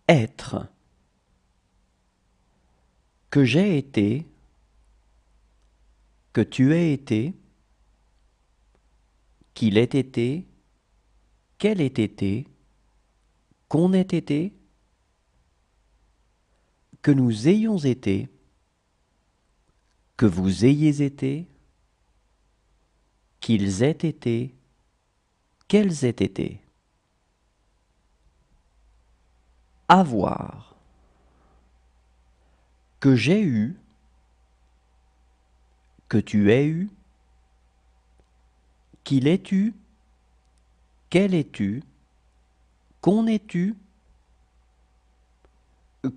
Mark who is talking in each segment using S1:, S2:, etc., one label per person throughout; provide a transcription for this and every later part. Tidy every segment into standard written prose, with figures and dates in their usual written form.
S1: Être. Que j'ai été, que tu aies été, qu'il ait été, qu'elle ait été, qu'on ait été, que nous ayons été, que vous ayez été, qu'ils aient été, qu'elles aient été. Avoir. Que j'ai eu, que tu aies eu, qu'il ait eu, qu'elle ait eu, qu'on ait eu,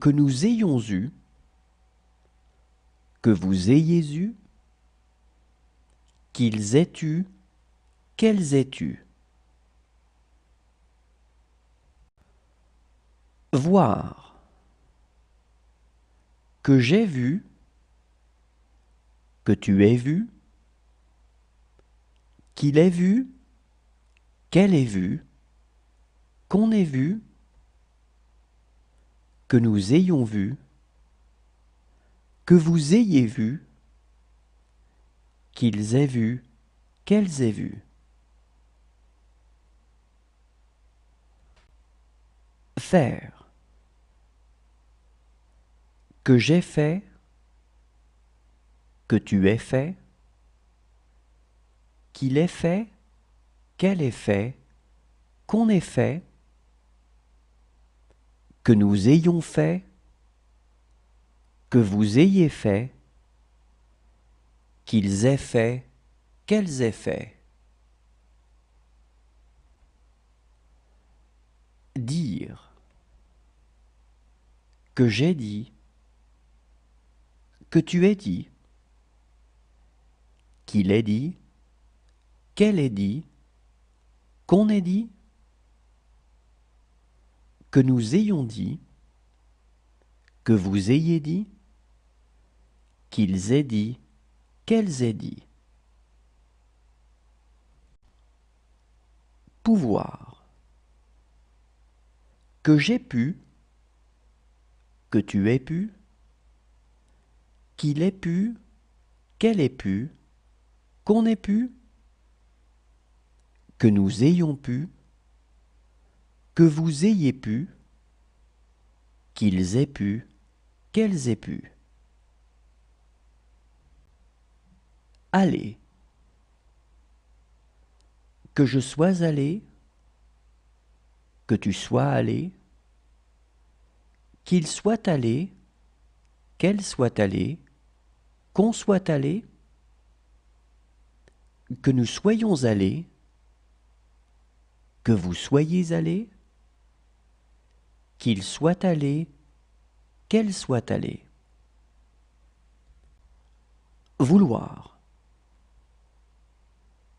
S1: que nous ayons eu, que vous ayez eu, qu'ils aient eu, qu'elles aient eu. Voir. Que j'ai vu, que tu aies vu, qu'il ait vu, qu'elle ait vu, qu'on ait vu, que nous ayons vu, que vous ayez vu, qu'ils aient vu, qu'elles aient vu. Faire. Que j'ai fait, que tu aies fait, qu'il ait fait, qu'elle ait fait, qu'on ait fait, que nous ayons fait, que vous ayez fait, qu'ils aient fait, qu'elles aient fait. Dire. Que j'ai dit, que tu aies dit, qu'il ait dit, qu'elle ait dit, qu'on ait dit, que nous ayons dit, que vous ayez dit, qu'ils aient dit, qu'elles aient dit. Pouvoir. Que j'ai pu, que tu aies pu, qu'il ait pu, qu'elle ait pu, qu'on ait pu, que nous ayons pu, que vous ayez pu, qu'ils aient pu, qu'elles aient pu. Aller. Que je sois allé, que tu sois allé, qu'il soit allé, qu'elle soit allée, qu'on soit allé, que nous soyons allés, que vous soyez allés, qu'il soit allé, qu'elle soit allée. Vouloir.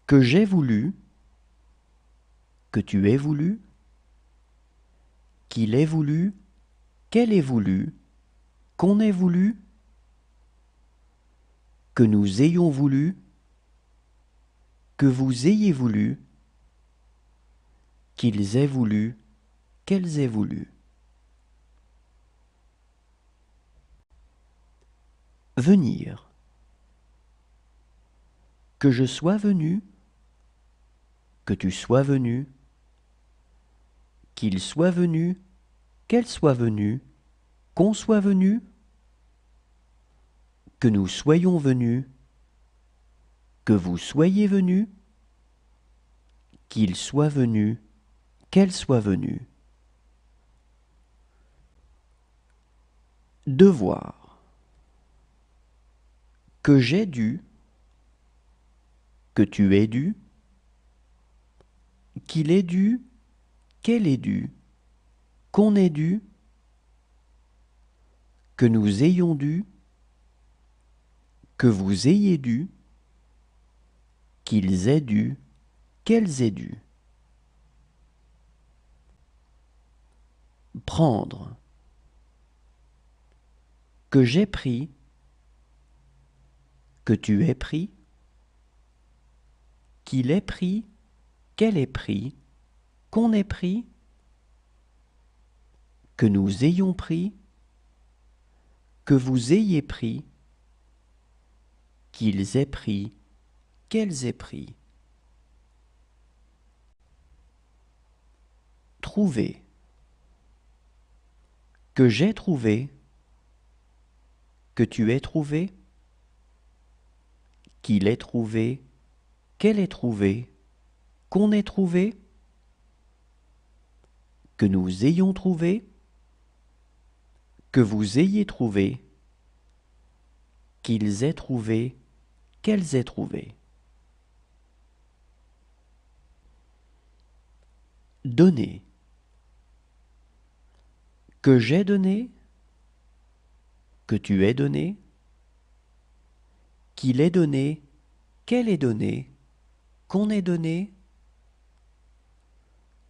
S1: Que j'ai voulu, que tu aies voulu, qu'il ait voulu, qu'elle ait voulu, qu'on ait voulu, que nous ayons voulu, que vous ayez voulu, qu'ils aient voulu, qu'elles aient voulu. Venir. Que je sois venu, que tu sois venu, qu'il soit venu, qu'elle soit venue, qu'on soit venu, que nous soyons venus, que vous soyez venus, qu'il soit venu, qu'elle soit venue. Devoir. Que j'ai dû, que tu aies dû, qu'il ait dû, qu'elle ait dû, qu'on ait dû, que nous ayons dû, que vous ayez dû, qu'ils aient dû, qu'elles aient dû. Prendre. Que j'ai pris, que tu aies pris, qu'il ait pris, qu'elle ait pris, qu'on ait pris, que nous ayons pris, que vous ayez pris, qu'ils aient pris, qu'elles aient pris. Trouver. Que j'ai trouvé, que tu aies trouvé, qu'il ait trouvé, qu'elle ait trouvé, qu'on ait trouvé, que nous ayons trouvé, que vous ayez trouvé, qu'ils aient trouvé, qu'elles aient trouvé. Donner. Que j'ai donné, que tu aies donné, qu'il ait donné, qu'elle ait donné, qu'on ait donné,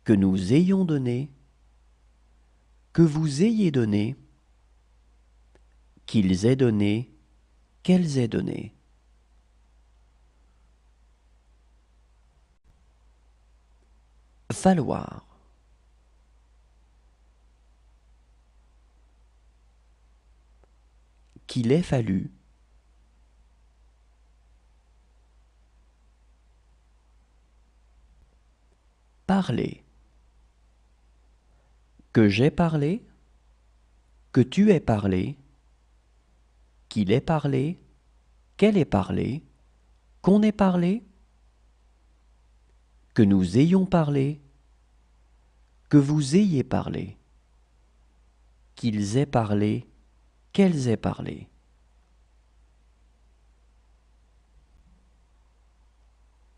S1: que nous ayons donné, que vous ayez donné, qu'ils aient donné, qu'elles aient donné. Falloir. Qu'il ait fallu. Parler. Que j'ai parlé, que tu aies parlé, qu'il ait parlé, qu'elle ait parlé, qu'on ait parlé, que nous ayons parlé, que vous ayez parlé, qu'ils aient parlé, qu'elles aient parlé.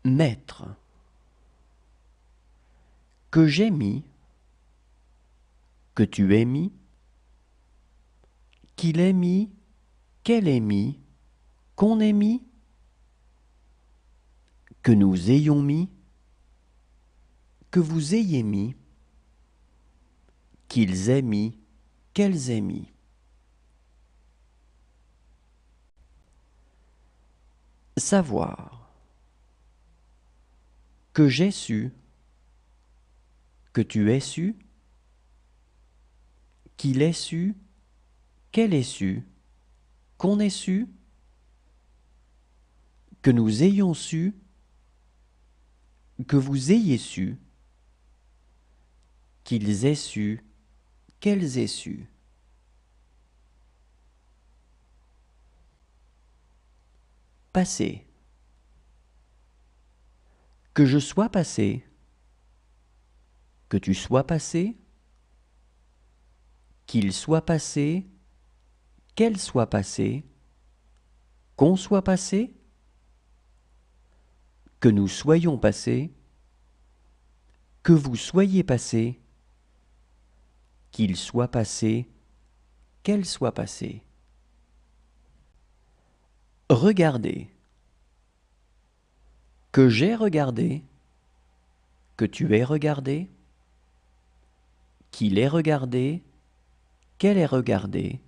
S1: Mettre. Que j'ai mis, que tu aies mis, qu'il ait mis, qu'elle ait mis, qu'on ait mis, que nous ayons mis, que vous ayez mis, qu'ils aient mis, qu'elles aient mis. Savoir. Que j'ai su, que tu aies su, qu'il ait su, qu'elle ait su, qu'on ait su, que nous ayons su, que vous ayez su, qu'ils aient su, qu'elles aient su. Passé. Que je sois passé, que tu sois passé, qu'il soit passé, qu'elle soit passée, qu'on soit passé, que nous soyons passés, que vous soyez passé, qu'il soit passé, qu'elle soit passée. Regarder. Que j'ai regardé, que tu aies regardé, qu'il ait regardé, qu'elle ait regardé,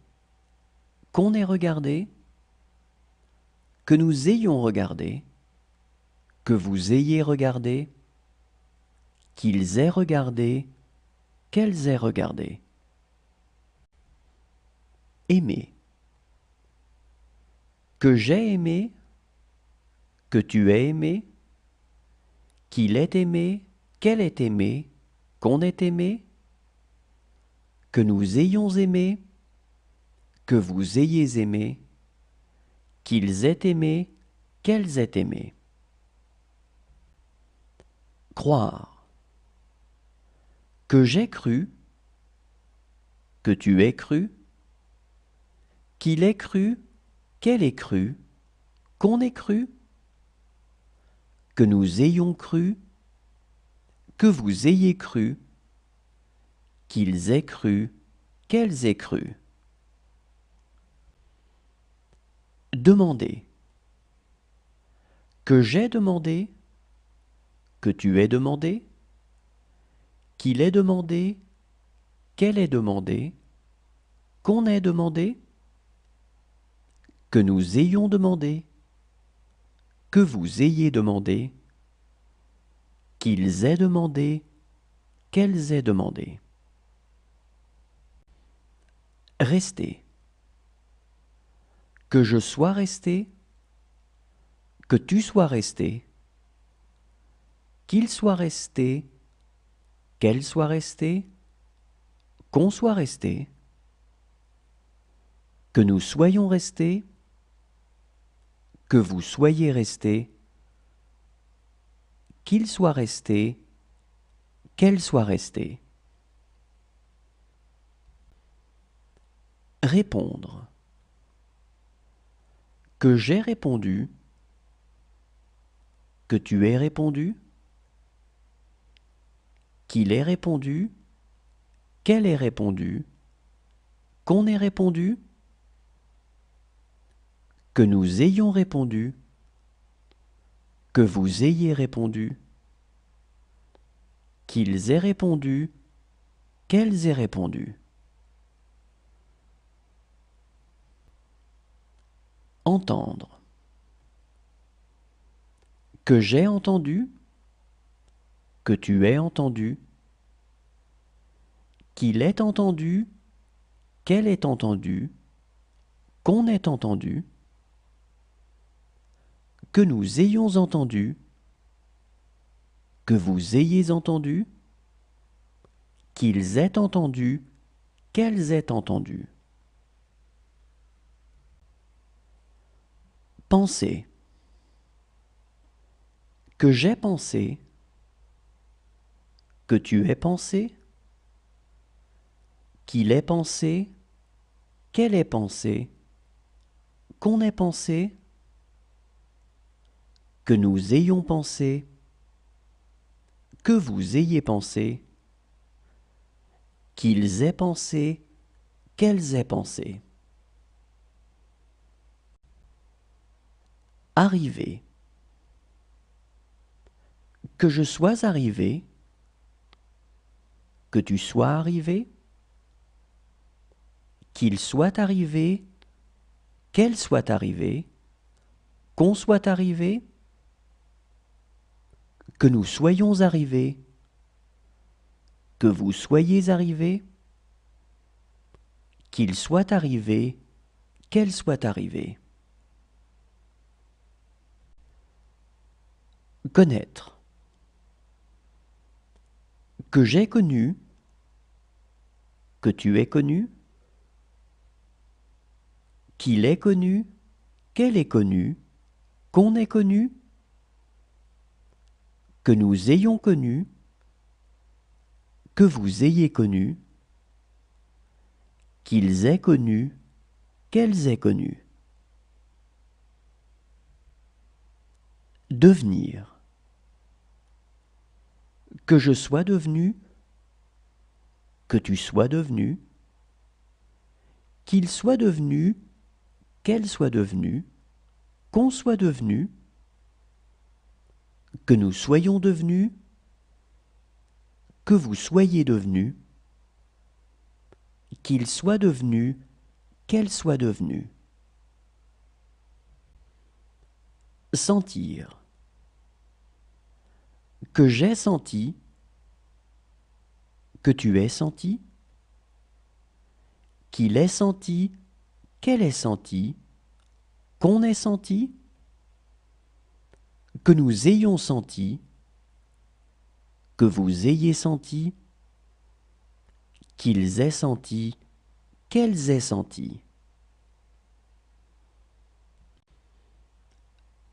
S1: qu'on ait regardé, que nous ayons regardé, que vous ayez regardé, qu'ils aient regardé, qu'elles aient regardé. Aimer. Que j'ai aimé, que tu aies aimé, qu'il ait aimé, qu'elle ait aimé, qu'on ait aimé, que nous ayons aimé, que vous ayez aimé, qu'ils aient aimé, qu'elles aient aimé. Croire. Que j'ai cru, que tu aies cru, qu'il ait cru, qu'elle ait cru, qu'on ait cru, que nous ayons cru, que vous ayez cru, qu'ils aient cru, qu'elles aient cru. Demander. Que j'ai demandé, que tu aies demandé, qu'il ait demandé, qu'elle ait demandé, qu'on ait demandé, que nous ayons demandé, que vous ayez demandé, qu'ils aient demandé, qu'elles aient demandé. Rester. Que je sois resté. Que tu sois resté. Qu'il soit resté. Qu'elle soit restée. Qu'on soit resté. Que nous soyons restés. Que vous soyez restés. Qu'il soit resté. Qu'elle soit restée. Répondre. Que j'ai répondu. Que tu aies répondu. Qu'il ait répondu. Qu'elle ait répondu. Qu'on ait répondu. Que nous ayons répondu. Que vous ayez répondu. Qu'ils aient répondu. Qu'elles aient répondu. Entendre. Que j'ai entendu. Que tu aies entendu. Qu'il ait entendu. Qu'elle ait entendu. Qu'on ait entendu. Que nous ayons entendu. Que vous ayez entendu. Qu'ils aient entendu. Qu'elles aient entendu. Penser. Que j'ai pensé. Que tu aies pensé. Qu'il ait pensé. Qu'elle ait pensé. Qu'on ait pensé. Que nous ayons pensé. Que vous ayez pensé. Qu'ils aient pensé. Qu'elles aient pensé. Arriver. Que je sois arrivé. Que tu sois arrivé. Qu'il soit arrivé. Qu'elle soit arrivée. Qu'on soit arrivé. Que nous soyons arrivés. Que vous soyez arrivés. Qu'il soit arrivé. Qu'elle soit arrivée. Connaître. Que j'ai connu. Que tu aies connu. Qu'il ait connu. Qu'elle ait connu. Qu'on ait connu. Que nous ayons connu. Que vous ayez connu. Qu'ils aient connu. Qu'elles aient connu. Devenir. Que je sois devenu. Que tu sois devenu. Qu'il soit devenu. Qu'elle soit devenue. Qu'on soit devenu. Que nous soyons devenus. Que vous soyez devenus. Qu'il soit devenu. Qu'elle soit devenue. Sentir. Que j'ai senti. Que tu aies senti. Qu'il ait senti. Qu'elle ait senti. Qu'on ait senti. Que nous ayons senti. Que vous ayez senti. Qu'ils aient senti. Qu'elles aient senti.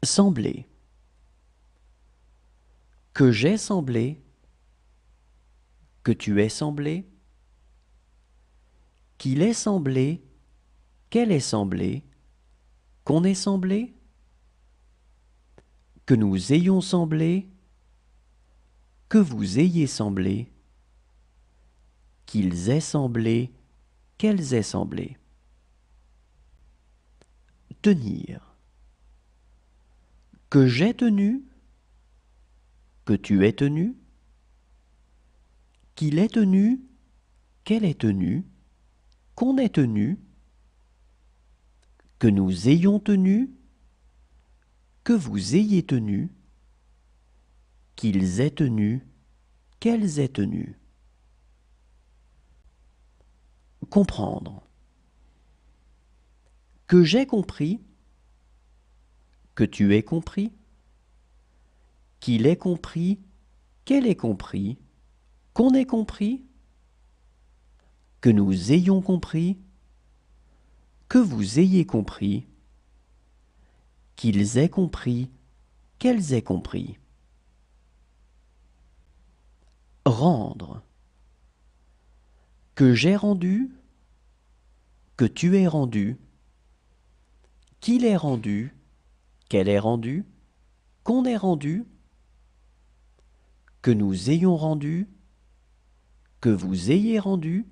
S1: Sembler. Que j'ai semblé. Que tu aies semblé. Qu'il ait semblé. Qu'elle ait semblé. Qu'on ait semblé. Que nous ayons semblé. Que vous ayez semblé. Qu'ils aient semblé. Qu'elles aient semblé. Tenir. Que j'ai tenu. Que tu aies tenu. Qu'il ait tenu. Qu'elle ait tenu. Qu'on ait tenu. Que nous ayons tenu. Que vous ayez tenu. Qu'ils aient tenu. Qu'elles aient tenu. Comprendre. que j'ai compris, que tu aies compris, qu'il ait compris, qu'elle ait compris, qu'on ait compris, que nous ayons compris, que vous ayez compris, qu'ils aient compris, qu'elles aient compris. Rendre. Que j'ai rendu, que tu aies rendu, qu'il ait rendu, qu'elle ait rendu, qu'on ait rendu, que nous ayons rendu, que vous ayez rendu,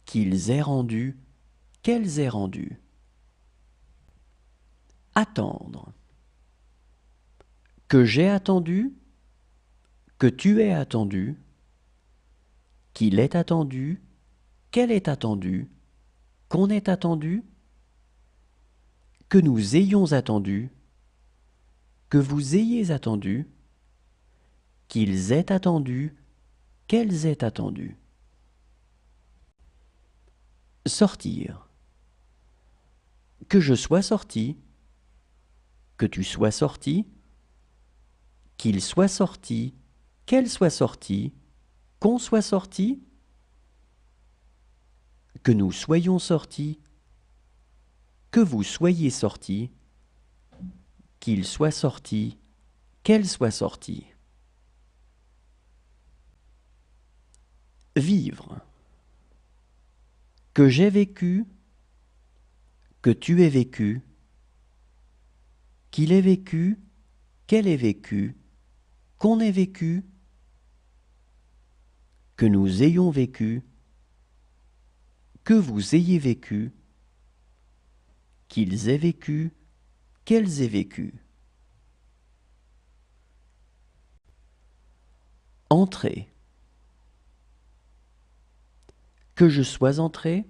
S1: qu'ils aient rendu, qu'elles aient rendu. Attendre. Que j'ai attendu, que tu aies attendu, qu'il ait attendu, qu'elle ait attendu, qu'on ait attendu, que nous ayons attendu, que vous ayez attendu, qu'ils aient attendu, qu'elles aient attendu. Sortir. Que je sois sorti, que tu sois sorti, qu'il soit sorti, qu'elle soit sortie, qu'on soit sorti, que nous soyons sortis, que vous soyez sortis, qu'il soit sorti, qu'elle soit sortie. Vivre. Que j'ai vécu, que tu aies vécu, qu'il ait vécu, qu'elle ait vécu, qu'on ait vécu, que nous ayons vécu, que vous ayez vécu, qu'ils aient vécu, qu'elles aient vécu. Entrer. Que je sois entré,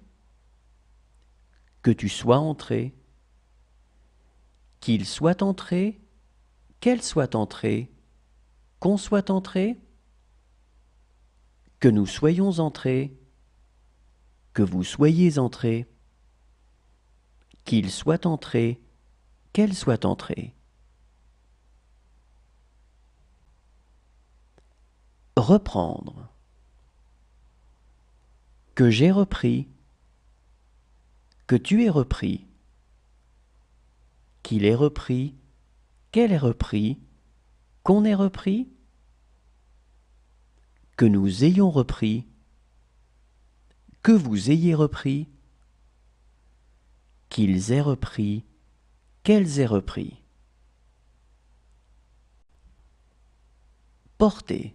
S1: que tu sois entré, qu'il soit entré, qu'elle soit entrée, qu'on soit entré, que nous soyons entrés, que vous soyez entrés, qu'il soit entré, qu'elle soit entrée. Reprendre. Que j'ai repris, que tu aies repris, qu'il ait repris, qu'elle ait repris, qu'on ait repris, que nous ayons repris, que vous ayez repris, qu'ils aient repris, qu'elles aient repris. Porter.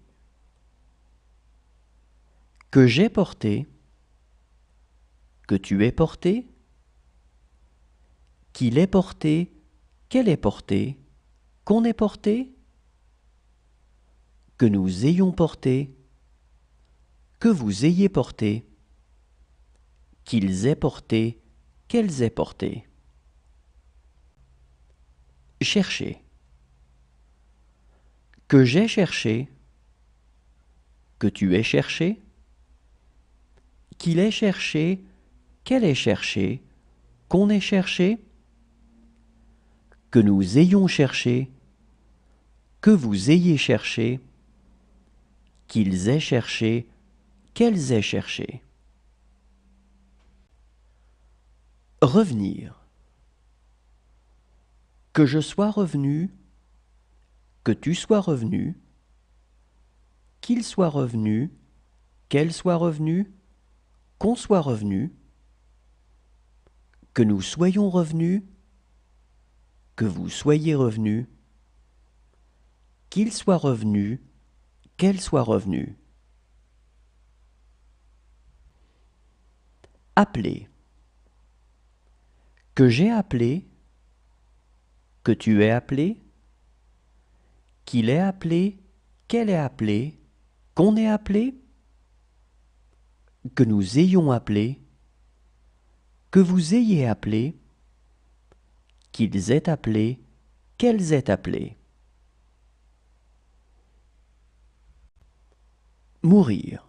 S1: Que j'ai porté, que tu aies porté, qu'il ait porté, qu'elle ait porté, qu'on ait porté, que nous ayons porté, que vous ayez porté, qu'ils aient porté, qu'elles aient porté. Chercher. Que j'ai cherché, que tu aies cherché, qu'il ait cherché, qu'elle ait cherché, qu'on ait cherché, que nous ayons cherché, que vous ayez cherché, qu'ils aient cherché, qu'elles aient cherché. Revenir. Que je sois revenu, que tu sois revenu, qu'il soit revenu, qu'elle soit revenue, qu'on soit revenu, que nous soyons revenus, que vous soyez revenus, qu'il soit revenu, qu'elle soit revenue. Appeler. Que j'ai appelé, que tu aies appelé, qu'il ait appelé, qu'elle ait appelé, qu'on ait appelé, que nous ayons appelé, que vous ayez appelé, qu'ils aient appelé, qu'elles aient appelé. Mourir.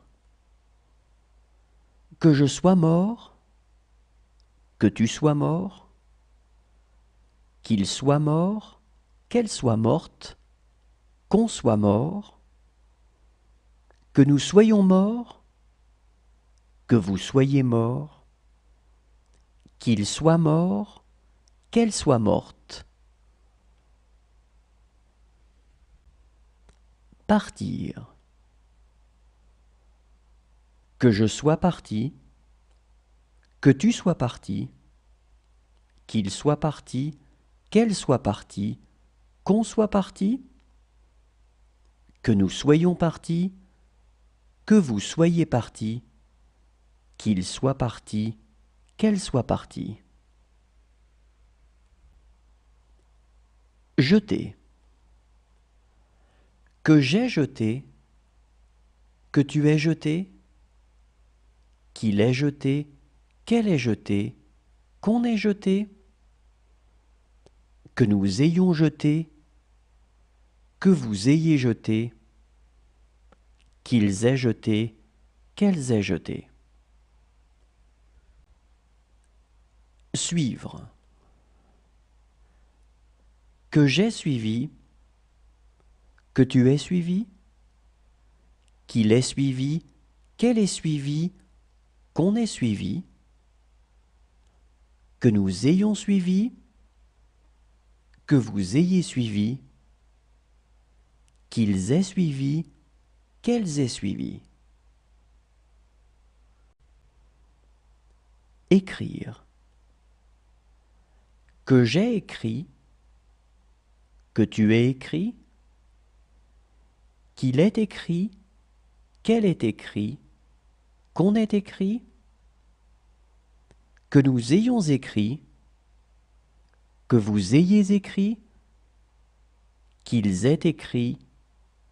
S1: Que je sois mort, que tu sois mort, qu'il soit mort, qu'elle soit morte, qu'on soit mort, que nous soyons morts, que vous soyez morts, qu'il soit mort, qu'elle soit morte. Partir. Que je sois parti, que tu sois parti, qu'il soit parti, qu'elle soit partie, qu'on soit parti, que nous soyons partis, que vous soyez partis, qu'il soit parti, qu'elle soit partie. Jeter. Que j'ai jeté, que tu aies jeté, qu'il ait jeté, qu'elle ait jeté, qu'on ait jeté, que nous ayons jeté, que vous ayez jeté, qu'ils aient jeté, qu'elles aient jeté. Suivre. Que j'ai suivi, que tu aies suivi, qu'il ait suivi, qu'elle ait suivi, qu'on ait suivi, que nous ayons suivi, que vous ayez suivi, qu'ils aient suivi, qu'elles aient suivi. Écrire. Que j'ai écrit, que tu aies écrit, qu'il ait écrit, qu'elle ait écrit, qu'on ait écrit, que nous ayons écrit, que vous ayez écrit, qu'ils aient écrit,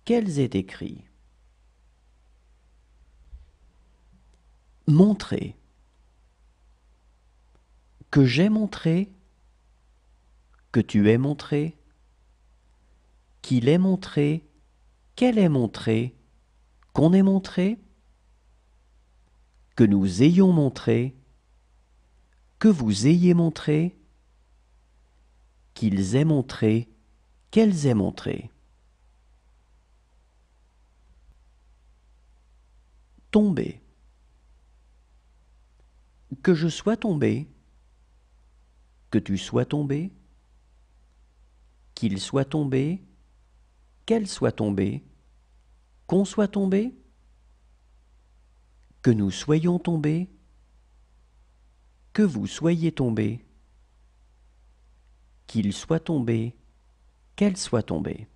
S1: qu'elles aient écrit. Montrer. Que j'ai montré, que tu aies montré, qu'il ait montré, qu'elle ait montré, qu'on ait montré, que nous ayons montré, que vous ayez montré, qu'ils aient montré, qu'elles aient montré. Tomber. Que je sois tombé, que tu sois tombé, qu'il soit tombé, qu'elle soit tombée, qu'on soit tombé, que nous soyons tombés, que vous soyez tombés, qu'il soit tombé, qu'elle soit tombée.